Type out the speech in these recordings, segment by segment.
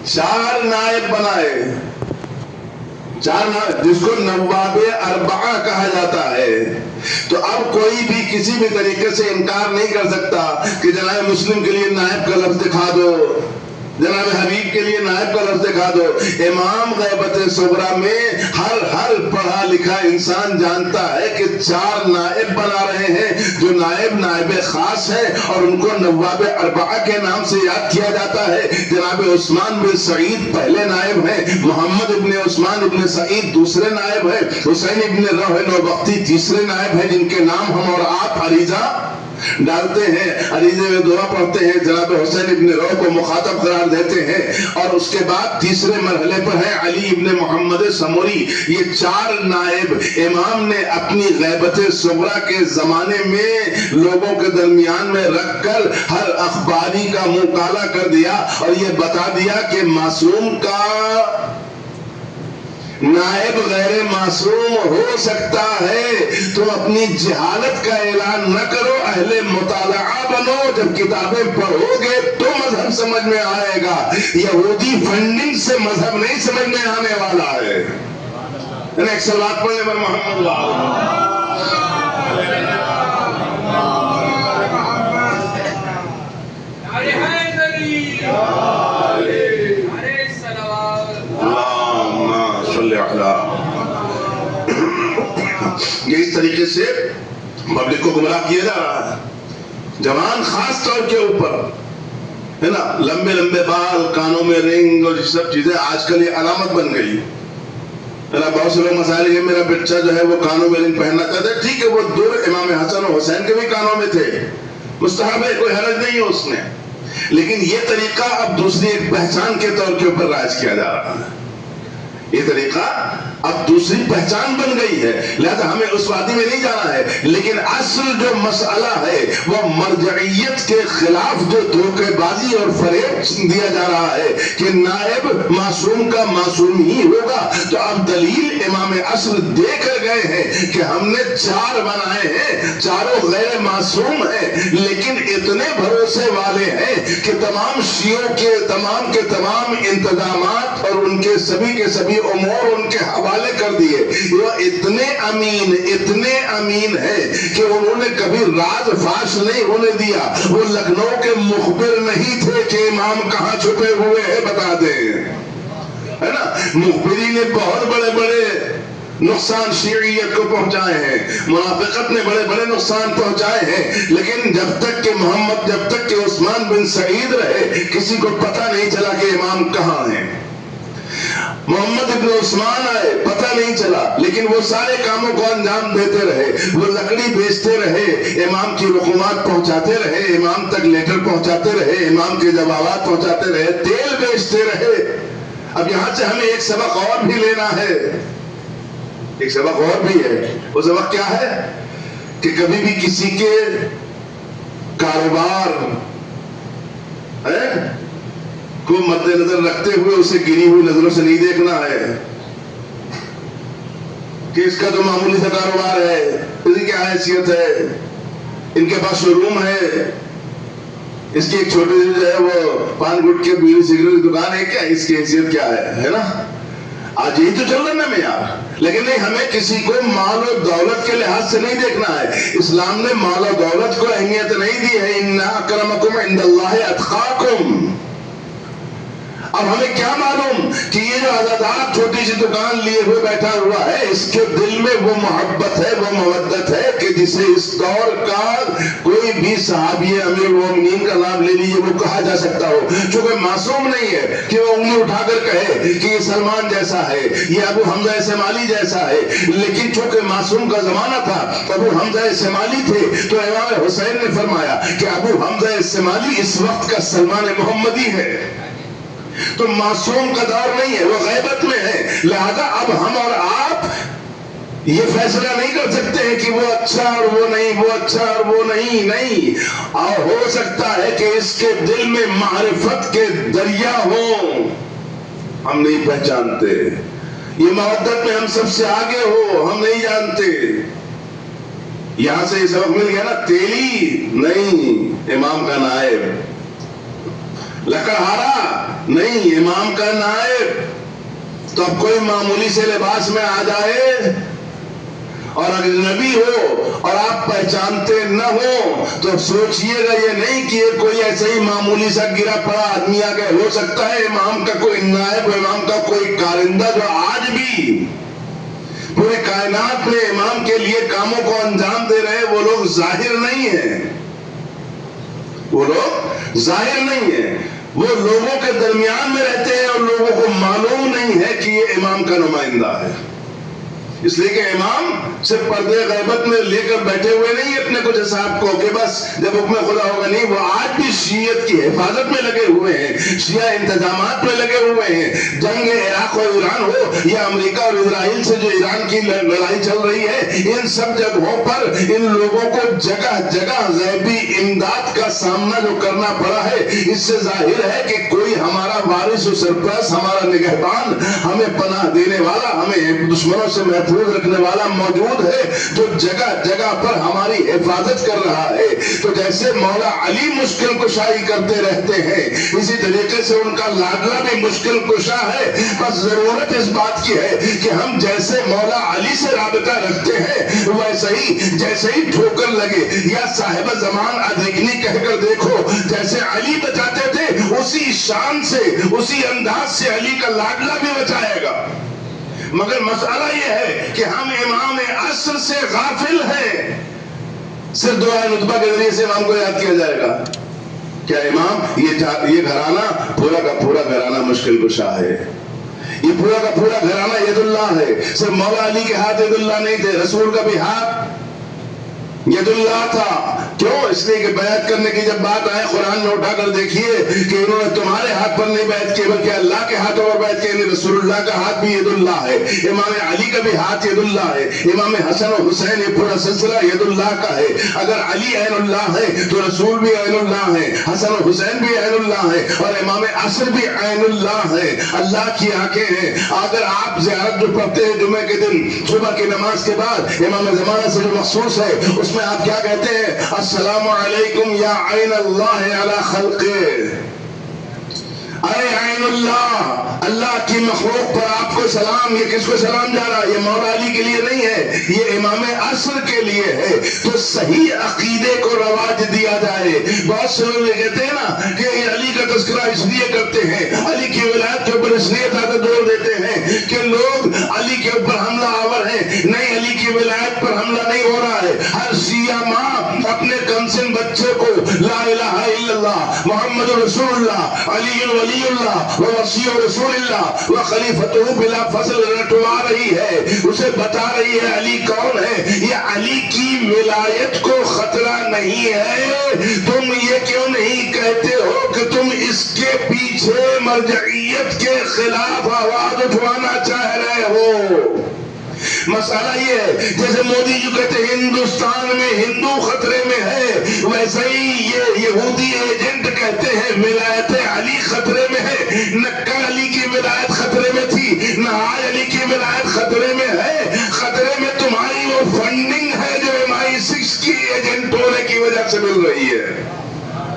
4 نائب بنائے، 4 نائب، جس کو نواب اربعہ کہا جاتا ہے۔ تو اب کوئی بھی کسی بھی طریقے سے انکار نہیں کر سکتا کہ جناب مسلم کے لیے نائب کا لفظ دکھا دو، جناب حبیب کے لیے نائب کا لفظ دکھا دو۔ امام غیبت صغریٰ میں ہر پڑھا لکھا انسان جانتا ہے کہ 4 نائب بنا رہے ہیں، جو نائب خاص ہے اور ان کو نواب اربعہ کے نام سے یاد کیا جاتا ہے۔ جناب عثمان بن سعید پہلے نائب ہیں، محمد ابن عثمان ابن سعید دوسرے نائب ہیں، حسین ابن روح نوبختی تیسرے نائب ہیں، جن کے نام ہم اور آپ عریضہ ڈالتے ہیں، عریضے میں دعا پڑھتے ہیں، جناب حسین ابن روح کو مخاطب قرار دیتے ہیں۔ اور اس کے بعد تیسرے مرحلے پر ہے علی ابن محمد سموری۔ یہ 4 نائب امام نے اپنی غیبت صغریٰ کے زمانے میں لوگوں کے درمیان میں رکھ کر ہر اخباری کا منہ کالا کر دیا اور یہ بتا دیا کہ معصوم کا نائب غیر معصوم ہو سکتا ہے۔ تم اپنی جہالت کا اعلان نہ کرو، اہل مطالعہ بنو، جب کتابیں پڑھو گے تو مذہب سمجھ میں آئے گا۔ یہودی فنڈنگ سے مذہب نہیں سمجھ میں آنے والا ہے۔ ایک صلوات پڑھنے پر محمد اللہ یہ اس طریقے سے پبلک کو گمراہ کیا جا رہا ہے۔ جوان خاص طور کے اوپر ہے نا، لمبے لمبے بال، کانوں میں رنگ اور یہ سب چیزیں آج کل یہ علامت بن گئی ہے نا۔ بہت سے لوگ مسائل یہ میرا بچہ جو ہے وہ کانوں میں رنگ پہننا چاہتا ہے، ٹھیک ہے، وہ دور امام حسن و حسین کے بھی کانوں میں تھے، مستحب ہے، کوئی حرج نہیں ہے اس میں، لیکن یہ طریقہ اب دوسری ایک پہچان کے طور کے اوپر رائج کیا جا رہا ہے۔ یہ طریقہ اب دوسری پہچان بن گئی ہے، لہذا ہمیں اس وادی میں نہیں جانا ہے، لیکن اصل جو مسئلہ ہے وہ مرجعیت کے خلاف جو دھوکے بازی اور فریب دیا جا رہا ہے کہ نائب معصوم کا معصوم ہی ہوگا۔ تو اب دلیل امام عصر دے کر گئے ہیں کہ ہم نے 4 بنائے ہیں، چاروں غیر معصوم ہیں، لیکن اتنے بھروسے والے ہیں کہ تمام شیعوں کے تمام انتظامات اور ان کے سبھی امور ان کے حوالے کر دیے۔ وہ اتنے امین ہے کہ انہوں نے کبھی راز فاش نہیں ہونے دیا۔ وہ لکھنؤ کے مخبر نہیں تھے کہ امام کہاں چھپے ہوئے ہیں بتا دیں، ہے نا۔ مخبری نے بہت بڑے نقصان شیعیت کو پہنچائے ہیں، منافقت نے بڑے نقصان پہنچائے ہیں، لیکن جب تک کہ عثمان بن سعید رہے کسی کو پتہ نہیں چلا کہ امام کہاں ہیں۔ محمد ابن عثمان آئے، پتہ نہیں چلا، لیکن وہ سارے کاموں کو انجام دیتے رہے۔ وہ لکڑی بیچتے رہے، امام کی رقومات پہنچاتے رہے، امام تک لیٹر پہنچاتے رہے، امام کے جوابات پہنچاتے رہے، تیل بیچتے رہے۔ اب یہاں سے ہمیں ایک سبق اور بھی لینا ہے، ایک سبق اور بھی ہے۔ وہ سبق کیا ہے کہ کبھی بھی کسی کے کاروبار کو مد نظر رکھتے ہوئے اسے گری ہوئی نظروں سے نہیں دیکھنا ہے کہ اس کا تو معمولی سا کاروبار ہے، اس کی کیا حیثیت ہے، ان کے پاس شو روم ہے، اس کی ایک چھوٹی سی جو ہے وہ پان گٹکے بیڑی سگریٹ کی دکان ہے، کیا اس کی حیثیت کیا ہے نا۔ آج یہی تو چل رہا ہے معیار، لیکن نہیں، ہمیں کسی کو مال و دولت کے لحاظ سے نہیں دیکھنا ہے۔ اسلام نے مال و دولت کو اہمیت نہیں دی ہے، ان اکرمکم عند اللہ اتقاکم۔ اب ہمیں کیا معلوم کہ یہ جو عزادار چھوٹی سی دکان لیے ہوئے بیٹھا ہوا ہے، اس کے دل میں وہ محبت ہے، وہ مودت ہے کہ جسے اس دور کا کوئی بھی صحابی امیر المومنین کا نام لے لیجیے وہ کہا جا سکتا ہو، چونکہ معصوم نہیں ہے کہ وہ انگلی اٹھا کر کہے کہ یہ سلمان جیسا ہے، یہ ابو حمزہ سمالی جیسا ہے، لیکن چونکہ معصوم کا زمانہ تھا، ابو حمزہ سمالی تھے، تو امام حسین نے فرمایا کہ ابو حمزہ سمالی اس وقت کا سلمان محمدی ہے۔ تو معصوم کا دور نہیں ہے، وہ غیبت میں ہے، لہذا اب ہم اور آپ یہ فیصلہ نہیں کر سکتے ہیں کہ وہ اچھا اور وہ نہیں، وہ اچھا اور وہ نہیں۔ اور ہو سکتا ہے کہ اس کے دل میں معرفت کے دریا ہوں، ہم نہیں پہچانتے، یہ محبت میں ہم سب سے آگے ہو، ہم نہیں جانتے۔ یہاں سے یہ سبق مل گیا نا، تیلی نہیں امام کا نائب، لکڑہارا نہیں امام کا نائب، تو اب کوئی معمولی سے لباس میں آ جائے اور اگر نبی ہو اور آپ پہچانتے نہ ہو تو سوچئے گا یہ نہیں کہ یہ کوئی ایسے ہی معمولی سا گرا پڑا آدمی آ گیا، ہو سکتا ہے امام کا کوئی نائب، امام کا کوئی کارندہ جو آج بھی پورے کائنات میں امام کے لیے کاموں کو انجام دے رہے، وہ لوگ ظاہر نہیں ہیں، وہ لوگ ظاہر نہیں ہیں، وہ لوگوں کے درمیان میں رہتے ہیں اور لوگوں کو معلوم نہیں ہے کہ یہ امام کا نمائندہ ہے، اس لیے کہ امام صرف پردے غیبت میں لے کر بیٹھے ہوئے نہیں اپنے کچھ صاحب کو کہ بس جب حکم خدا ہوگا، نہیں، وہ آج بھی شیعت کی حفاظت میں لگے ہوئے ہیں، شیعہ انتظامات میں لگے ہوئے ہیں، جنگ عراق و ایران ہو یا امریکہ اور اسرائیل سے جو ایران کی لڑائی چل رہی ہے، ان سب جگہوں پر ان لوگوں کو جگہ جگہ غیبی امداد کا سامنا جو کرنا پڑا ہے، اس سے ظاہر ہے کہ کوئی ہمارا وارث و سرپرست، ہمارا نگہبان، ہمیں پناہ دینے والا، ہمیں دشمنوں سے محفوظ رکھنے والا موجود ہے، جو جگہ جگہ پر ہماری حفاظت کر رہا ہے۔ تو جیسے مولا علی مشکل کشائی کرتے رہتے ہیں، اسی طریقے سے ان کا لاڈلا بھی مشکل کشا ہے، بس ضرورت اس بات کی ہے کہ ہم جیسے مولا علی سے رابطہ رکھتے ہیں ویسے ہی جیسے ہی ٹھوکر لگے یا صاحب زمان ادرکنی کہہ کر دیکھو، جیسے علی بچاتے تھے اسی شان سے، اسی انداز سے علی کا لاڈلا بھی بچائے گا۔ مگر مسئلہ یہ ہے کہ ہم امام عصر سے غافل ہیں، صرف دعائے نطبہ کے ذریعے سے امام کو یاد کیا جائے گا۔ کیا امام یہ گھرانہ پورا کا پورا گھرانہ مشکل کشا ہے، یہ پورا کا پورا گھرانہ ید اللہ ہے، صرف مولا علی کے ہاتھ ید اللہ نہیں تھے، رسول کا بھی ہاتھ ید اللہ تھا۔ کیوں؟ اس لیے کہ بیعت کرنے کی جب بات آئے قرآن میں اٹھا کر دیکھیے کہ انہوں نے تمہارے ہاتھ پر نہیں بیعت کی بلکہ اللہ کے ہاتھوں پر بیعت کی، رسول اللہ کا ہاتھ بھی ید اللہ ہے، امام علی کا بھی ہاتھ ید اللہ ہے، امام حسن و حسین یہ پورا سلسلہ ید اللہ کا ہے۔ اگر علی عین اللہ ہے تو رسول بھی عین اللہ ہے، حسن و حسین بھی عین اللہ ہے اور امام عصر بھی عین اللہ ہے، اللہ کی آنکھیں ہیں۔ اگر آپ زیارت جو پڑھتے ہیں جمعہ کے دن صبح کی نماز کے بعد امام زمانہ سے جو مخصوص ہے، اس میں آپ کیا کہتے ہیں؟ السلام علیکم یا عین اللہ علی خلقہ، اے عین اللہ، اللہ کی مخلوق پر آپ کو سلام۔ یہ کس کو سلام جا رہا ہے؟ یہ مولا علی کے لیے نہیں ہے، یہ امام عصر کے لیے ہے۔ تو صحیح عقیدے کو رواج دیا جائے۔ بہت سے لوگ یہ کہتے ہیں نا کہ علی کا تذکرہ اس لیے کرتے ہیں، علی کی ولایت کے اوپر اس لیے زیادہ زور دیتے ہیں کہ لوگ علی کے اوپر حملہ آور ہیں۔ نہیں، علی کی ولایت پر حملہ نہیں ہو رہا ہے۔ ہر شیعہ ماں اپنے کمسن بچے کو لا الہ الا اللہ محمد رسول اللہ علی ولی اللہ و وصی رسول اللہ و خلیفتہ بلا فصل رٹوا رہی ہے، اسے بتا رہی ہے علی کون ہے۔ یہ علی کی ولایت کو خطرہ نہیں ہے، تم یہ کیوں نہیں کہتے ہو کہ تم اس کے پیچھے مرجعیت کے خلاف آواز اٹھوانا چاہ رہے ہو؟ مسئلہ یہ ہے جیسے مودی جو کہتے ہیں ہندوستان میں ہندو خطرے میں ہے، ویسے ہی یہ یہودی ایجنٹ کہتے ہیں ولایت علی خطرے میں ہے۔ نہ کل علی کی ولایت خطرے میں تھی، نہ آج علی کی ولایت خطرے میں ہے۔ خطرے میں تمہاری وہ فنڈنگ ہے جو MI6 کی ایجنٹ ہونے کی وجہ سے مل رہی ہے۔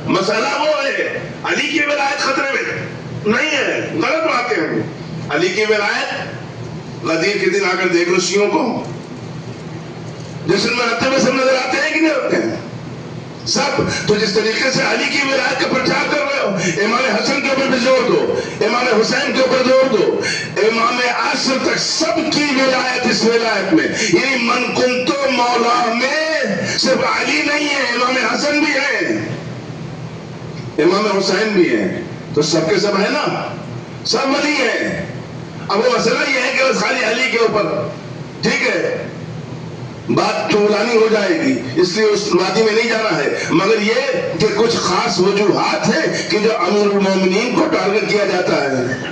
مسئلہ وہ ہے، علی کی ولایت خطرے میں نہیں ہے، غلط باتیں ہیں۔ علی کی ولایت غدیر کے دن آ کر دیکھ لو شیعوں کو، جشن میں رہتے ہوئے سب نظر آتے ہیں کہ نہیں ہوتے ہیں سب؟ تو جس طریقے سے علی کی ولایت کا پرچار کر رہے ہو، امام حسن کے اوپر بھی زور دو، امام حسین کے اوپر زور دو، امام عصر تک سب کی ولایت اس ولایت میں، یعنی من کنتو مولا میں صرف علی نہیں ہے، امام حسن بھی ہے، امام حسین بھی ہے، تو سب کے سب ہے نا، سب ولی ہیں۔ اب وہ مسئلہ یہ ہے کہ بس خالی علی کے اوپر، ٹھیک ہے، بات طولانی ہو جائے گی، اس لیے اس وادی میں نہیں جانا ہے، مگر یہ کہ کچھ خاص وجوہات ہیں کہ جو امیر المومنین کو ٹارگٹ کیا جاتا ہے۔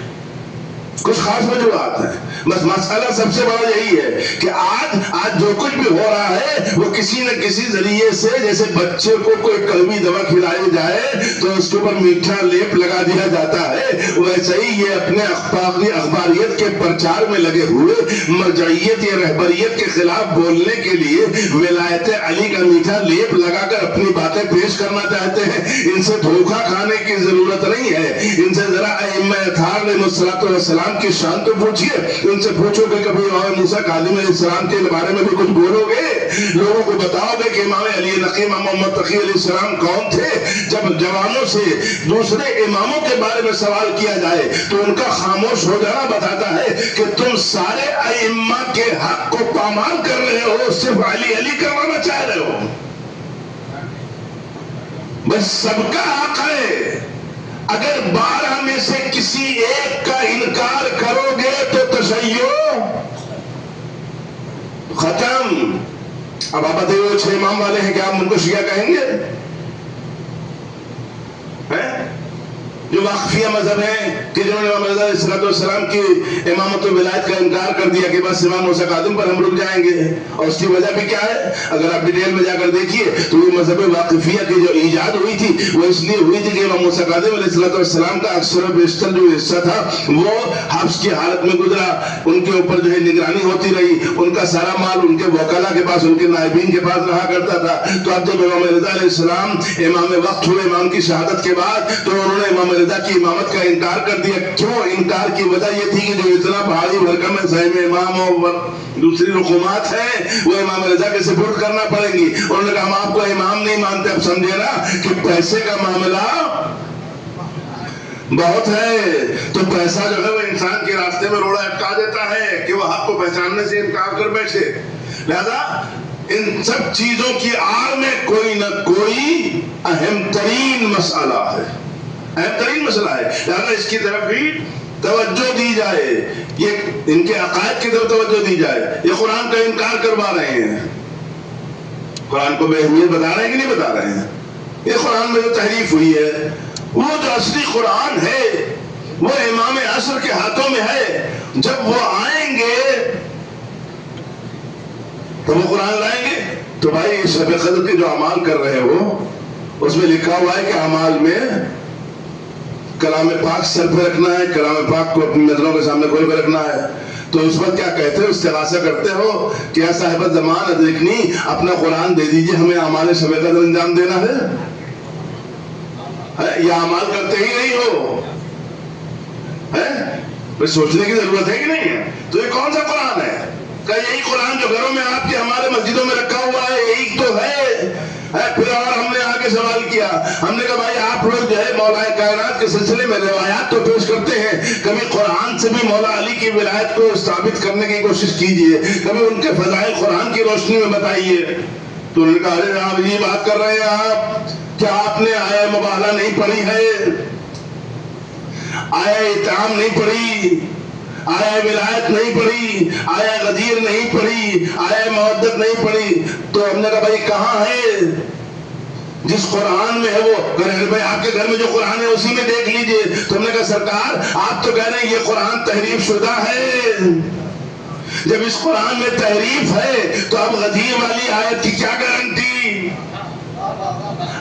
کچھ خاص وجوہات ہیں، بس مسئلہ سب سے بڑا یہی ہے کہ آج جو کچھ بھی ہو رہا ہے وہ کسی نہ کسی ذریعے سے، جیسے بچے کو کوئی کڑوی دوا کھلائی جائے تو اس کے اوپر میٹھا لیپ لگا دیا جاتا ہے، ویسے ہی یہ اپنے اخباریت کے پرچار میں لگے ہوئے مرجعیت یا رہبریت کے خلاف بولنے کے لیے ولایت علی کا میٹھا لیپ لگا کر اپنی باتیں پیش کرنا چاہتے ہیں۔ ان سے دھوکہ کھانے کی ضرورت نہیں ہے، ان سے ذرا ائمہ اطہار علیہ السلام کی شان تو پوچھئے، ان سے پوچھو کہ کبھی امام موسیٰ کاظم علیہ السلام کے بارے میں بھی کچھ بولو گے، لوگوں کو بتاؤ گے کہ امام علی نقی، امام محمد تقی علیہ السلام کون تھے؟ جب جوانوں سے دوسرے اماموں کے بارے میں سوال کیا جائے تو ان کا خاموش ہو جانا بتاتا ہے کہ تم سارے ائمہ کے حق کو پامال کر رہے ہو، صرف علی علی کروانا چاہ رہے ہو۔ بس سب کا حق ہے، اگر 12 میں سے کسی ایک کا انکار کرو گے تو تشیع ختم۔ اب آپ بتائیے وہ 6 امام والے ہیں، کیا ہم ان کو شیعہ کہیں گے؟ جو واقفیہ مذہب ہیں کہ جنہوں نے امام رضا علیہ السلام کی امامت و ولایت کا انکار کر دیا کہ بس امام موسیٰ کاظم پر ہم رک جائیں گے، اور اس کی وجہ بھی کیا ہے؟ اگر آپ ڈیٹیل میں جا کر دیکھیے تو یہ مذہب واقفیہ کی جو ایجاد ہوئی تھی وہ اس لیے ہوئی تھی کہ امام موسیٰ کاظم علیہ السلام کا اکثر و بیشتر جو حصہ تھا وہ حبس کی حالت میں گزرا، ان کے اوپر جو ہے نگرانی ہوتی رہی، ان کا سارا مال ان کے وکلا کے پاس، ان کے نائبین کے پاس رہا کرتا تھا۔ تو اب جب امام رضا علیہ السلام امام وقت ہوئے امام کی شہادت کے بعد، تو انہوں نے امام رضا کی امامت کا انکار کر دیا۔ کیوں انکار کی وجہ یہ تھی کہ جو اتنا بھاری بھرکم زعیم امام اور دوسری رقومات ہیں وہ امام رضا کے سپرد کرنا پڑیں گی۔ انہوں نے کہا ہم آپ کو امام نہیں مانتے۔ اب سمجھے نا کہ پیسے کا معاملہ بہت ہے، تو پیسہ جو ہے وہ انسان کے راستے میں روڑا اٹکا دیتا ہے کہ وہ حق کو پہچاننے سے انکار کر بیٹھے۔ لہذا ان سب چیزوں کی آڑ میں کوئی نہ کوئی اہم ترین مسئلہ ہے، اہم ترین مسئلہ ہے، لہذا اس کی طرف بھی توجہ دی جائے، یہ ان کے عقائد کی طرف توجہ دی جائے۔ یہ قرآن کا انکار کروا رہے ہیں، قرآن کو بے اہمیت بتا رہے ہیں کہ نہیں بتا رہے ہیں؟ یہ قرآن میں جو تحریف ہوئی ہے، وہ جو اصلی قرآن ہے وہ امام عصر کے ہاتھوں میں ہے۔ جب وہ آئیں گے تو وہ قرآن لائیں گے، تو بھائی شب قدر کے جو اعمال کر رہے ہو اس میں لکھا ہوا ہے کہ اعمال میں کلام پاک سر پہ رکھنا ہے، کلام پاک کو اپنی نظروں کے سامنے کھول پہ رکھنا ہے۔ تو اس وقت کیا کہتے ہو؟ استغاثہ کرتے ہو کہ یا صاحب زمان ادرکنی، اپنا قرآن دے دیجئے، ہمیں اعمال شب قدر انجام دینا ہے۔ یہ اعمال کرتے ہی نہیں ہو، سوچنے کی ضرورت ہے کہ نہیں ہے؟ تو یہ کون سا قرآن ہے؟ کہ یہی قرآن جو گھروں میں آپ کے ہمارے مسجدوں میں رکھا ہوا ہے یہی تو ہے؟ پھر اور ہم نے آگے سوال کیا، ہم نے کہا بھائی آپ لوگ جو ہے مولا کائنات کے سلسلے میں روایات تو پیش کرتے ہیں، کبھی قرآن سے بھی مولا علی کی ولایت کو ثابت کرنے کی کوشش کیجئے، کبھی ان کے فضائل قرآن کی روشنی میں بتائیے۔ تو انہوں نے کہا ارے آپ یہ بات کر رہے ہیں، آپ کیا آپ نے آیہ مباہلہ نہیں پڑھی ہے؟ آیہ اتعام نہیں پڑھی؟ آیہ ولایت نہیں پڑھی؟ آیہ غدیر نہیں پڑھی؟ آیہ مودت نہیں پڑھی؟ تو ہم نے کہا بھائی کہاں ہے؟ جس قرآن میں ہے وہ بھائی آپ کے گھر میں جو قرآن ہے اسی میں دیکھ لیجئے۔ تو ہم نے کہا سرکار آپ تو کہہ رہے ہیں یہ قرآن تحریف شدہ ہے، جب اس قرآن میں تحریف ہے تو اب غدیر والی آیت کی کیا گارنٹی؟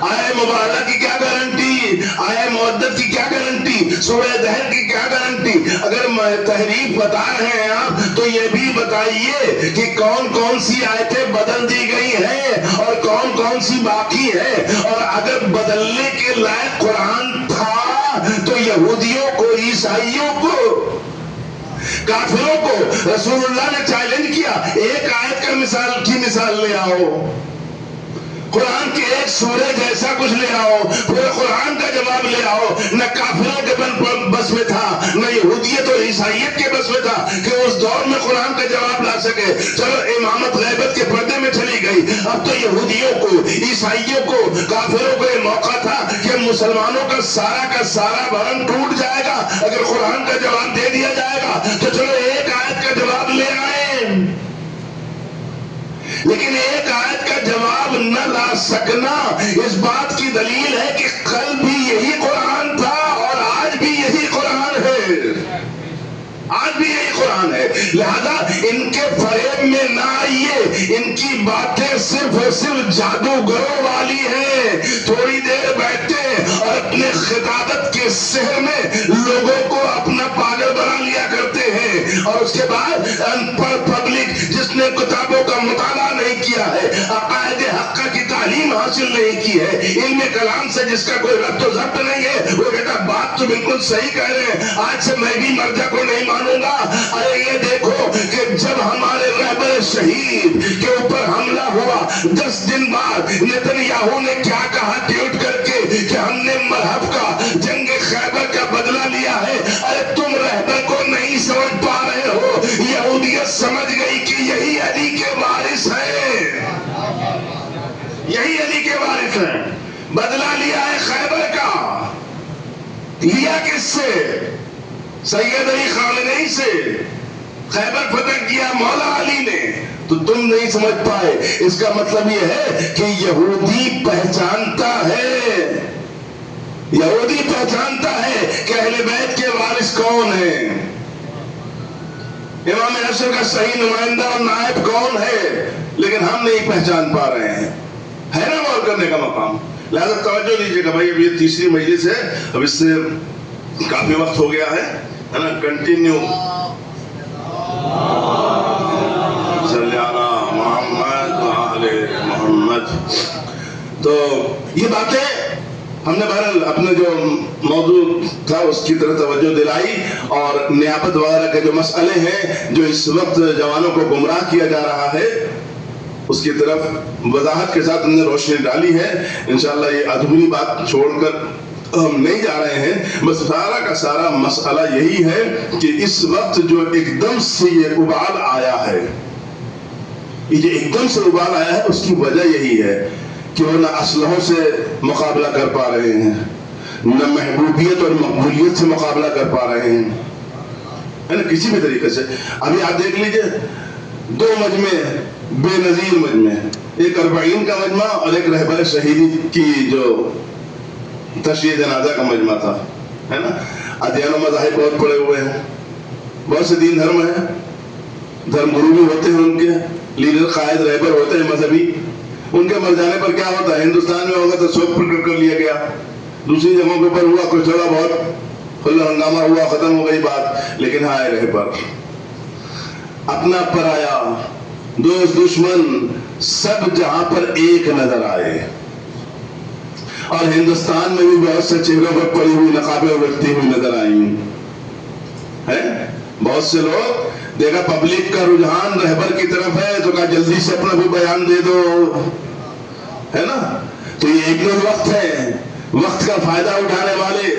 آیہ مباہلہ کی کیا گارنٹی؟ آیہ مودت کی کیا گارنٹی؟ سورہ دہر کی کیا گارنٹی؟ اگر تحریف بتا رہے ہیں آپ تو یہ بھی بتائیے کہ کون کون سی آیتیں بدل دی گئی ہیں اور کون کون سی باقی ہیں، اور اگر بدلنے کے لائق قرآن تھا تو یہودیوں کو، عیسائیوں کو، کافروں کو رسول اللہ نے چیلنج کیا ایک آیت کا مثال لے آؤ، قرآن کے ایک سورہ جیسا کچھ لے آؤ، پورے قرآن کا جواب لے آؤ۔ نہ کافروں کے بس میں تھا، نہ یہودیت اور عیسائیت کے بس میں تھا کہ اس دور میں قرآن کا جواب لا سکے۔ چلو امامت غیبت کے پردے میں چلی گئی، اب تو یہودیوں کو، عیسائیوں کو، کافروں کو یہ موقع تھا کہ مسلمانوں کا سارا بھرم ٹوٹ جائے گا اگر قرآن کا جواب دے دیا جائے گا۔ تو چلو ایک آیت کا جواب لے آئے، لیکن ایک آیت کا جواب نہ لا سکنا اس بات کی دلیل ہے کہ کل بھی یہی قرآن تھا اور آج بھی یہی قرآن ہے، ہے، لہذا ان کے فریب میں نہ آئیے، ان کی باتیں صرف اور صرف جادوگروں والی ہیں، تھوڑی دیر بیٹھتے اور اپنے خطابت کے سحر میں لوگوں کو اپنا پاگل بنا لیا کرتے ہیں، اور اس کے بعد ان پڑھ پبلک جس نے کتابوں کا مطالعہ نہیں کیا ہے، عقائد حقہ کی تعلیم حاصل نہیں کی ہے، علم کلام سے جس کا کوئی ربط و ضبط نہیں ہے، وہ کہتا بات تو بالکل صحیح کہہ رہے ہیں، آج سے میں بھی مرجع کو نہیں مانوں گا۔ ارے یہ دیکھو کہ جب ہمارے رہبر شہید کے اوپر حملہ ہوا 10 دن بعد نتنیاہو نے کیا کہا ٹویٹ کر کے کہ ہم نے مرحب کا جنگ خیبر کا بدلہ لیا ہے۔ ارے تم رہبر کو نہیں سمجھ پا رہے ہو، یہودیت سمجھ گئی کہ یہی علی کے وارث ہیں، یہی علی کے وارث ہیں۔ بدلہ لیا ہے خیبر کا، لیا کس سے؟ سید علی خامنئی سے۔ خیبر فتح کیا مولا علی نے، تو تم نہیں سمجھ پائے۔ اس کا مطلب یہ ہے کہ یہودی پہچانتا ہے، یہودی پہچانتا ہے کہ اہل بیت کے وارث کون ہیں، امام حسن کا صحیح نمائندہ اور نائب کون ہے، لیکن ہم نہیں پہچان پا رہے ہیں۔ ہے نا غور کرنے کا مقام؟ لہذا توجہ دیجیے کہ بھائی اب یہ تیسری مجلس ہے، اب اس سے کافی وقت ہو گیا ہے نا، کنٹینیو صلی علی محمد وآل محمد۔ تو یہ باتیں ہم نے بہرحال اپنے جو موضوع تھا اس کی طرف توجہ دلائی، اور نیابت وغیرہ کے جو مسئلے ہیں جو اس وقت جوانوں کو گمراہ کیا جا رہا ہے اس کی طرف وضاحت کے ساتھ ہم نے روشنی ڈالی ہے۔ انشاءاللہ یہ ادھوری بات چھوڑ کر ہم نہیں جا رہے ہیں، بس سارا کا سارا مسئلہ یہی ہے کہ اس وقت جو ایک دم سے یہ ابال آیا ہے، یہ جو ایک دم سے ابال آیا ہے اس کی وجہ یہی ہے کہ وہ نہ اسلحوں سے مقابلہ کر پا رہے ہیں، نہ محبوبیت اور مقبولیت سے مقابلہ کر پا رہے ہیں، ہے نا، کسی بھی طریقے سے۔ ابھی آپ دیکھ لیجئے 2 مجمع بے نظیر مجمع، ایک 40 کا مجمع اور ایک رہبر شہیدی کی جو تشییع جنازہ کا مجمع تھا، ہے نا۔ ادیان و مذاہب بہت پڑے ہوئے ہیں، بہت سے دین دھرم ہیں، دھرم گرو بھی ہوتے ہیں، ان کے لیڈر قائد رہبر ہوتے ہیں مذہبی، ان کے مر جانے پر کیا ہوتا ہے؟ ہندوستان میں ہوگا تو شوق پرکٹ کر لیا گیا، دوسری جگہوں کے اوپر ہوا کوئی تھوڑا بہت کھلا ہنگامہ ہوا، ختم ہو گئی بات، لیکن ہائے رہبر، اپنا پرایا، دوست دشمن سب جہاں پر ایک نظر آئے، اور ہندوستان میں بھی بہت سے چہروں پر پڑی ہوئی نقابیں اڑتی ہوئی نظر آئیں ہیں۔ بہت سے لوگ دیکھا پبلک کا رجحان رہبر کی طرف ہے تو کہا جلدی سے اپنا بھی بیان دے دو، ہے نا۔ تو یہ ایک دو وقت ہے، وقت کا فائدہ اٹھانے والے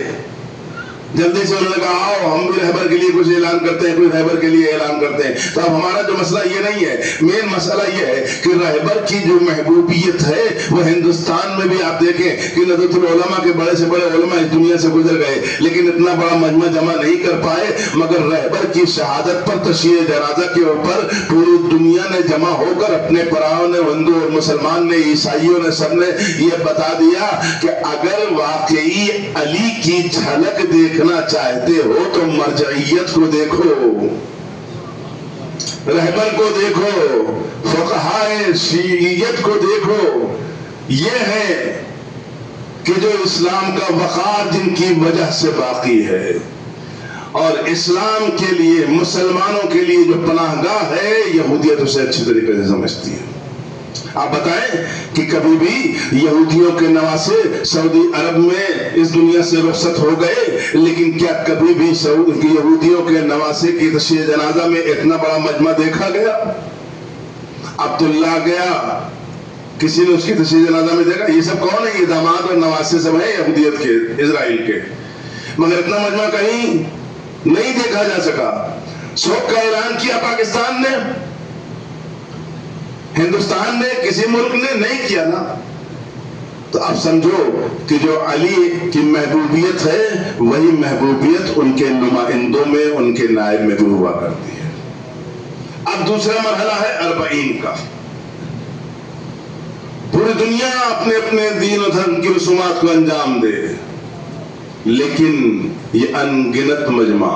جلدی سے انہوں نے کہا آؤ ہم بھی رہبر کے لیے کچھ اعلان کرتے ہیں، کوئی رہبر کے لیے اعلان کرتے ہیں۔ تو اب ہمارا جو مسئلہ یہ نہیں ہے، مین مسئلہ یہ ہے کہ رہبر کی جو محبوبیت ہے وہ ہندوستان میں بھی آپ دیکھیں کہ ندوۃ العلماء کے بڑے سے بڑے علماء اس دنیا سے گزر گئے، لیکن اتنا بڑا مجمع جمع نہیں کر پائے، مگر رہبر کی شہادت پر تشییع جنازہ کے اوپر پوری دنیا نے جمع ہو کر اپنے پراؤں نے، ہندو اور مسلمان نے، عیسائیوں نے، سب نے یہ بتا دیا کہ اگر واقعی علی کی جھلک دیکھنا چاہتے ہو تو مرجعیت کو دیکھو، رہبر کو دیکھو، فقہائے شیعیت کو دیکھو۔ یہ ہے کہ جو اسلام کا وقار جن کی وجہ سے باقی ہے، اور اسلام کے لیے، مسلمانوں کے لیے جو پناہ گاہ ہے، یہودیت اسے اچھی طریقے سے سمجھتی ہے۔ آپ بتائیں کہ کبھی بھی یہودیوں کے نواسے سعودی عرب میں اس دنیا سے رخصت ہو گئے، لیکن کیا کبھی بھی یہودیوں کے نواسے کی تشییع جنازہ میں اتنا بڑا مجمع دیکھا گیا؟ عبداللہ گیا، کسی نے اس کی تشییع جنازہ میں دیکھا؟ یہ سب کون ہے؟ یہ داماد اور نواسے سب ہیں یہودیت کے، اسرائیل کے، مگر اتنا مجمع کہیں نہیں دیکھا جا سکا۔ شوق کا اعلان کیا پاکستان نے، ہندوستان نے، کسی ملک نے نہیں کیا نا۔ تو اب سمجھو کہ جو علی کی محبوبیت ہے وہی محبوبیت ان کے نمائندوں میں، ان کے نائب میں بھی ہوا کرتی ہے۔ اب دوسرا مرحلہ ہے 40 کا۔ پوری دنیا اپنے اپنے دین و دھرم کی رسومات کو انجام دے، لیکن یہ ان گنت مجمع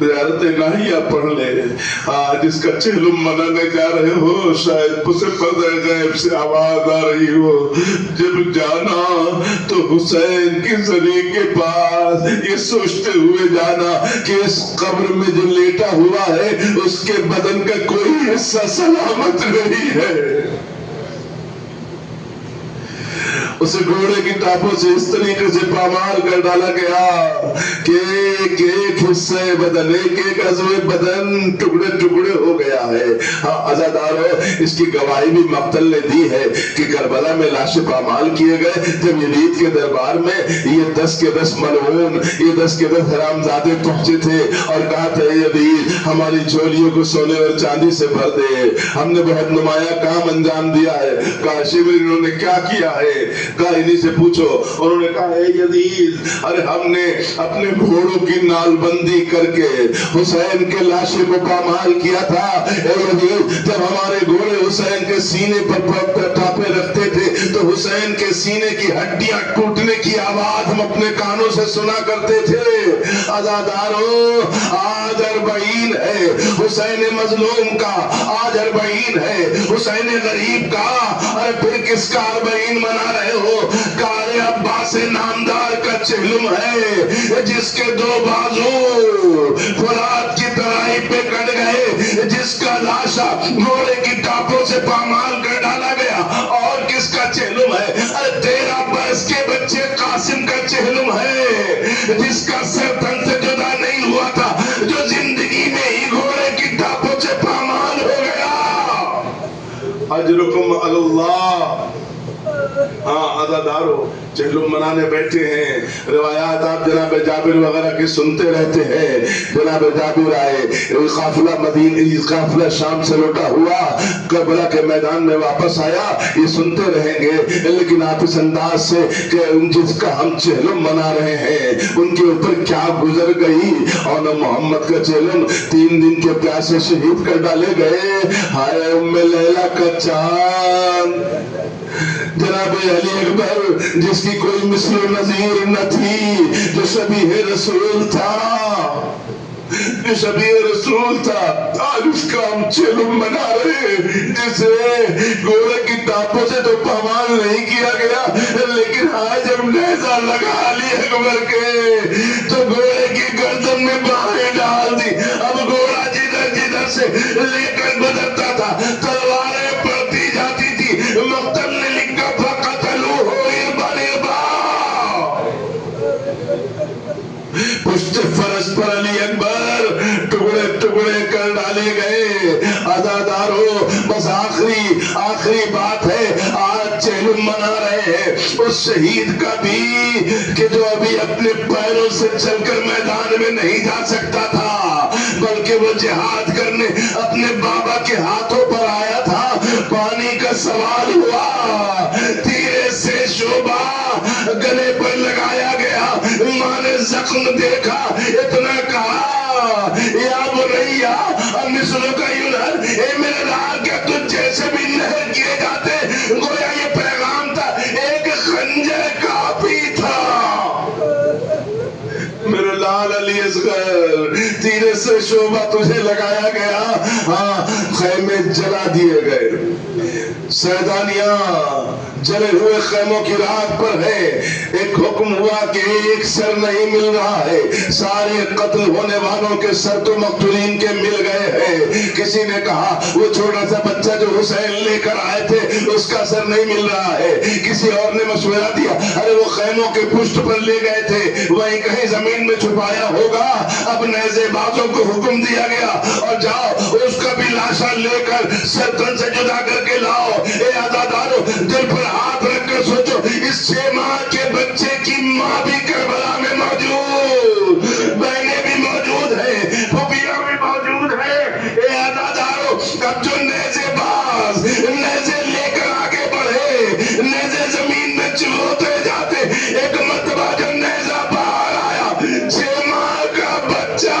زیارت الہیہ پڑھ لے. جس کا چہلم منانے جا رہے ہو شاید پسے پردہ غیب سے آواز آ رہی ہو, جب جانا تو حسین کی زری کے پاس یہ سوچتے ہوئے جانا کہ اس قبر میں جو لیٹا ہوا ہے اس کے بدن کا کوئی حصہ سلامت نہیں ہے. اسے گھوڑے کی ٹاپوں سے اس طریقے سے پامال کر ڈالا گیا کہ ایک حصے بدن, ایک عضو بدن ٹکڑے ٹکڑے ہو گیا ہے. عزادارو, اس کی گواہی بھی مقتل نے دی ہے کہ کربلا میں لاشیں پامال کیے گئے. جب یزید کے دربار میں یہ 10 کے 10 ملعون, یہ 10 کے 10 حرامزادے پہنچے تھے اور کہا تھا یزید ہماری جھولیوں کو سونے اور چاندی سے بھر دے, ہم نے بہت نمایاں کام انجام دیا ہے. کہا شیور انہوں نے کیا کیا ہے؟ کہا انہی سے پوچھو. انہوں نے کہا اے یزید, ارے ہم نے اپنے گھوڑوں کی نال بندی کر کے حسین کے لاشے کو پامال کیا تھا. اے یزید, جب ہمارے گھوڑے حسین کے سینے پر ٹاپے رکھتے تھے تو حسین کے سینے کی ہڈیاں ٹوٹنے کی آواز ہم اپنے کانوں سے سنا کرتے تھے. عزادارو, آج 40 ہے حسین مظلوم کا, آج 40 ہے حسین غریب کا. ارے پھر کس کا 40 منا رہے ہو؟ کار عباس نامدار کا چہلم ہے جس کے 2 بازو فرات کی ترائی پہ کٹ گئے, جس کا لاشا گھوڑے کی ٹاپوں سے پامال کر ڈالا گیا. اور کس کا چہلم ہے؟ ارے 13 برس کے بچے قاسم کا چہلم ہے جس کا سر تن سے جدا نہیں ہوا تھا, جو زندگی میں ہی گھوڑے کی ٹاپوں سے پامال ہو گیا. اجرکم اللہ. عزادارو, چہلم منانے بیٹھے ہیں. روایات آپ جناب جابر وغیرہ کی سنتے رہتے ہیں. جناب جابر آئے, قافلہ شام سے لوٹا ہوا کربلا کے میدان میں واپس آیا. یہ سنتے رہیں گے, لیکن آپ اس انداز سے کہ جس کا ہم چہلم منا رہے ہیں ان کے اوپر کیا گزر گئی. اور محمد کا چہلم 3 دن کے پیاسے شہید کر ڈالے گئے. ہائے ام لیلہ کا چاند, جناب علی اکبر جس کی کوئی مثل و نظیر نہ تھی, جو شبیہ رسول تھا, جو شبیہ رسول تھا, آج اس کا ہم چہلم منا رہے. جسے گھوڑے کی ٹاپوں سے تو پامال نہیں کیا گیا, لیکن آج جب نیزہ لگا علی اکبر کے تو گھوڑے کی گردن میں باہیں ڈال دی. اب گھوڑا جدھر جدھر سے لے کر گزرتا تھا تلواریں پڑتی جاتی تھی. مقتل نے لکھا پشت فرس پر علی اکبر ٹکڑے ٹکڑے کر ڈالے گئے. عزادارو, بس آخری بات ہے, آج چہلم منا رہے ہیں اس شہید کا بھی کہ جو ابھی اپنے پیروں سے چل کر میدان میں نہیں جا سکتا تھا, بلکہ وہ جہاد کرنے اپنے بابا کے ہاتھوں پر آیا تھا. پانی کا سوال ہوا, تیرے سے شعبہ گلے پر لگایا گیا, ماں نے زخم دیکھا, اتنا کہا یا بنیا مثلو کا یونر, اے میرے لال کیا تجھ جیسے بھی نہر کیے جاتے. گویا یہ پیغام تھا, ایک خنجر کافی تھا. میرے لال علی اصغر, تیرے سے شعبہ تجھے لگایا گیا, خیمے جلا دیے گئے. سیدانیاں جلے ہوئے خیموں کی رات پر ہے. ایک حکم ہوا کہ ایک سر نہیں مل رہا ہے, سارے قتل ہونے والوں کے سر تو مقتولین کے مل گئے ہیں. کسی نے کہا وہ چھوٹا سا بچہ جو حسین لے کر آئے تھے اس کا سر نہیں مل رہا ہے. کسی اور نے مشورہ دیا, ارے وہ خیموں کے پشت پر لے گئے تھے, وہیں کہیں زمین میں چھپایا ہوگا. اب نیزے بازوں کو حکم دیا گیا اور جاؤ اس کا بھی لاشا لے کر سر تن سے جدا کر کے لاؤ. اے عزادارو, دل پر ہاتھ رکھ کر سوچو, اس 6 ماہ کے بچے کی ماں بھی کربلا میں موجود, بہنیں بھی موجود ہیں, پھوپھیاں بھی موجود ہیں. اے عزادارو, اب جو نیزے باز نیزے لے کر آگے بڑھے, نیزے زمین میں چلوتے جاتے, ایک مرتبہ جو نیزہ باہر آیا, 6 ماہ کا بچہ,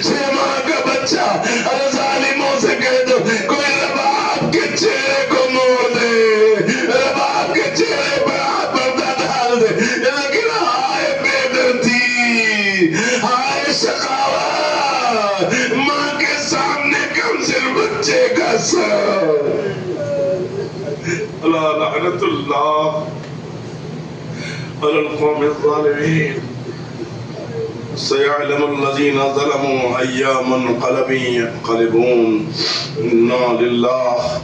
6 ماہ کا بچہ. ارے ظالموں سے کہہ دو کوئی رباب کے چہرے کو موڑ دے, رباب کے چہرے پر ہاتھ پردہ ڈال دے. شقاوت، ماں کے سامنے کمزور بچے کا سر. اللہ لعنت اللہ علی القوم الظالمین. سيعلم الذين ظلموا أي منقلب ينقلبون. إنا لله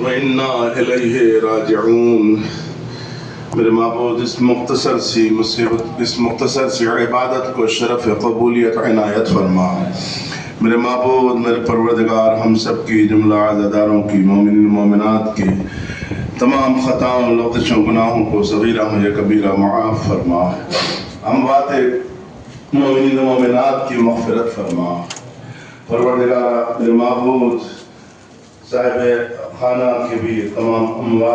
وإنا إليه راجعون. میرے معبود اس مختصر سی مصیبت، اس مختصر سی عبادت کو شرف قبولیت عنایت فرما. میرے معبود، میرے پروردگار، ہم سب کی جملہ عزاداروں کی، مومنین مومنات کی تمام خطاؤں، لغزشوں، گناہوں کو صغیرہ ہوں یا کبیرہ معاف فرما. اموات مومنین مومنات کی مغفرت فرما. پروردگار میرے معبود، صاحب خانہ کے بھی تمام اموات